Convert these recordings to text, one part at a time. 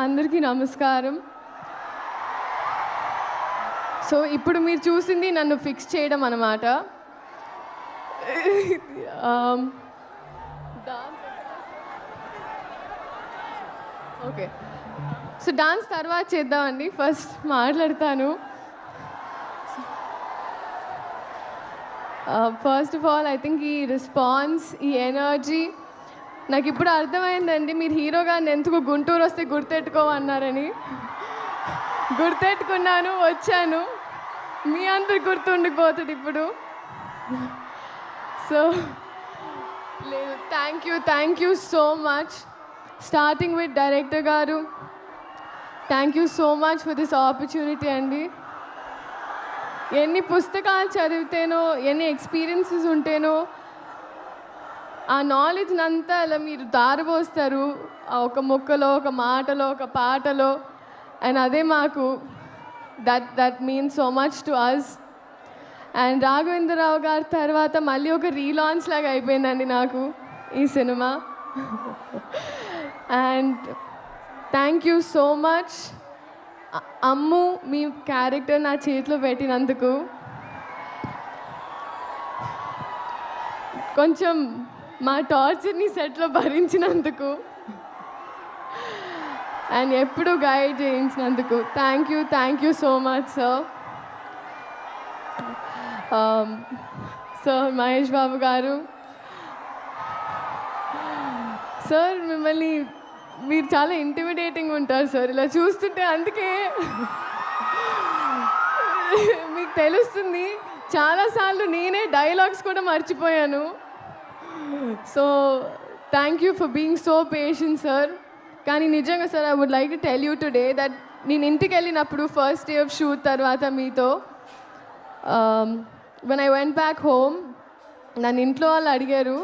అందరికీ నమస్కారం. సో ఇప్పుడు మీరు చూసింది నన్ను ఫిక్స్ చేయడం అన్నమాట. ఓకే, సో డాన్స్ తర్వాత చేద్దామండి. ఫస్ట్ మాట్లాడతాను. First of all I think ఈ రెస్పాన్స్, ఈ ఎనర్జీ నాకు ఇప్పుడు అర్థమైందండి. మీరు హీరో గారిని ఎందుకు గుంటూరు వస్తే గుర్తెట్టుకోమన్నారని. గుర్తెట్టుకున్నాను, వచ్చాను. మీ అందరు గుర్తుండిపోతుంది ఇప్పుడు. సో లేదు, thank you so much. Starting with director గారు, thank you so much for this opportunity అండి. ఎన్ని పుస్తకాలు చదివితేనో, ఎన్ని ఎక్స్పీరియన్సెస్ ఉంటేనో ఆ నాలెడ్జ్ని అంతా అలా మీరు దారబోస్తారు ఒక ముక్కలో, ఒక మాటలో, ఒక పాటలో. అండ్ అదే మాకు that means so much to us. And Raghavendra Rao గారి తర్వాత మళ్ళీ ఒక రీలాంచ్ లాగా అయిపోయిందండి నాకు ఈ సినిమా. And thank you so much Ammu, మీ క్యారెక్టర్ నా చేతిలో పెట్టినందుకు. కొంచెం మా టార్చర్ని సెట్లో భరించినందుకు అండ్ ఎప్పుడు గైడ్ చేయించినందుకు thank you so much sir. Sir Mahesh Babu గారు, సార్ మిమ్మల్ని మీరు చాలా ఇంటిమిడేటింగ్ ఉంటారు సార్. ఇలా చూస్తుంటే అందుకే మీకు తెలుస్తుంది. చాలాసార్లు నేనే డైలాగ్స్ కూడా మర్చిపోయాను. So thank you for being so patient sir. కానీ నిజంగా సార్, I would like to tell you today that నేను ఇంటికి వెళ్ళినప్పుడు ఫస్ట్ డే ఆఫ్ షూట్ తర్వాత మీతో when I went back home, నన్ను ఇంట్లో వాళ్ళు అడిగారు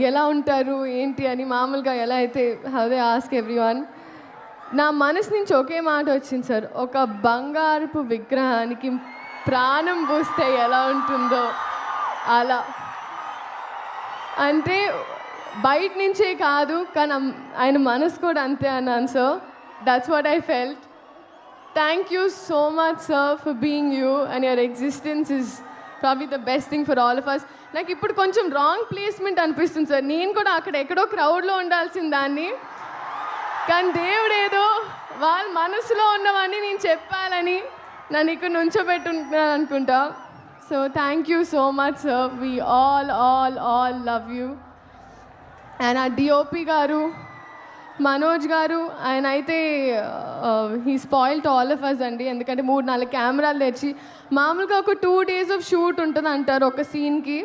ఎలా ఉంటారు ఏంటి అని. మామూలుగా ఎలా అయితే హౌ దే ఆస్క్ ఎవ్రీవన్, నా మనసు నుంచి ఒకే మాట వచ్చింది సార్. ఒక బంగారపు విగ్రహానికి ప్రాణం పోస్తే ఎలా ఉంటుందో అలా. అంటే బయట నుంచే కాదు, కానీ ఆయన మనసు కూడా అంతే అన్నాను sir. That's what I felt. Thank you so much sir for being you and your existence is probably the best thing for all of us. నాకు ఇప్పుడు కొంచెం రాంగ్ ప్లేస్మెంట్ అనిపిస్తుంది సార్. నేను కూడా అక్కడ ఎక్కడో క్రౌడ్లో ఉండాల్సిన దాన్ని, కానీ దేవుడు ఏదో వాళ్ళ మనసులో ఉన్నవన్నీ నేను చెప్పాలని నన్ను ఇక్కడ నుంచోబెట్టుకుంటున్నాను అనుకుంటా. So thank you so much sir. We all love you. And ఆ డిఓపి గారు మనోజ్ గారు, ఆయన అయితే he spoiled all of us అండి. ఎందుకంటే 3-4 కెమెరాలు తెచ్చి, మామూలుగా ఒక 2 days ఆఫ్ షూట్ ఉంటుంది అంటారు ఒక సీన్కి,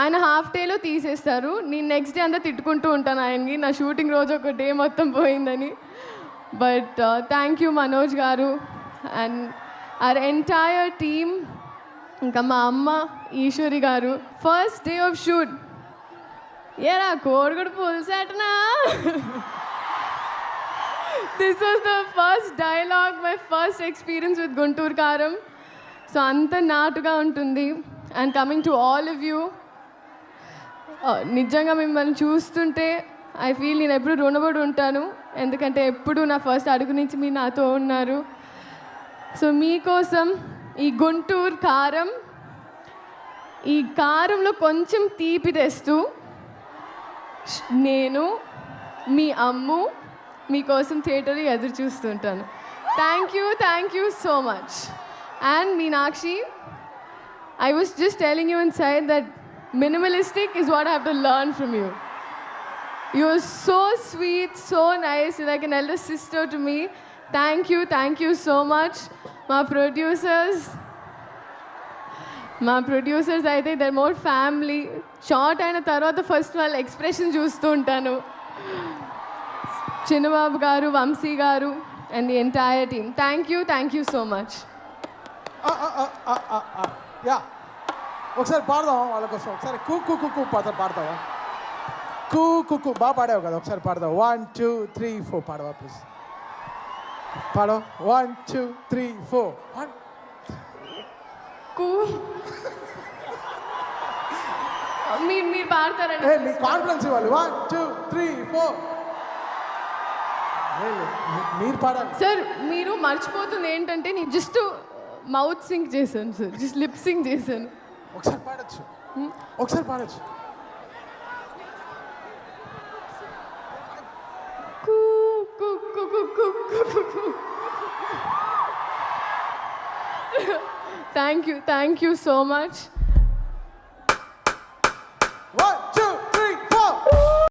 ఆయన హాఫ్ డేలో తీసేస్తారు. నేను నెక్స్ట్ డే అంతా తిట్టుకుంటూ ఉంటాను ఆయనకి, నా షూటింగ్ రోజు ఒక డే మొత్తం పోయిందని. బట్ థ్యాంక్ యూ మనోజ్ గారు అండ్ అవర్ ఎంటైర్ టీమ్. ఇంకా మా అమ్మ ఈశ్వరి గారు, ఫస్ట్ డే ఆఫ్ షూట్ ఏరా కోడిగుడు పులిసేటనా. This was the first dialogue, my first experience with Guntur Karam. So అంత నాటుగా ఉంటుంది. And coming to all of you, నిజంగా మిమ్మల్ని చూస్తుంటే ఐ ఫీల్ నేను ఎప్పుడు రుణపడి ఉంటాను. ఎందుకంటే ఎప్పుడు నా ఫస్ట్ అడుగు నుంచి మీరు నాతో ఉన్నారు. సో మీకోసం ఈ గుంటూరు కారం, ఈ కారంలో కొంచెం తీపి తెస్తూ నేను మీ అమ్ము మీకోసం థియేటర్లో ఎదురు చూస్తుంటాను. Thank you so much. And Meenakshi, I was just telling you inside that minimalistic is what I have to learn from you. You are so sweet, so nice, you're like an elder sister to me. Thank you so much. My producers అయితే they're more family. Short అయిన తర్వాత first వాళ్ళ expression చూస్తూ ఉంటాను. చిన్నబాబు గారు, వంశీ గారు and the entire team, thank you so much. Yeah, ఒకసారి పాడదామా వాళ్ళ కోసం? ఒకసారి కూ కూ కూ కూ పాడతావా? కూ కూ కూ బాగా పాడావు కదా, ఒకసారి పాడదావు. 1 2 3 4 పాడవా ప్లీజ్? పాడో. 1 2 3 4. కూ మీరు పాడతారండి. ఏ నీ కాన్ఫిడెన్స్ ఇవ్వాలి 1 2 3 4 మీరు పాడాలి సార్ మీరు మర్చిపోతుంది ఏంటంటే నేను జస్ట్ మౌత్ సింక్ చేశాను సార్, జస్ట్ లిప్ సింక్ చేశాను. ఒకసారి పాడొచ్చు ఒకసారి పాడొచ్చు కూ కు కు కు కు కు కు. Thank you so much.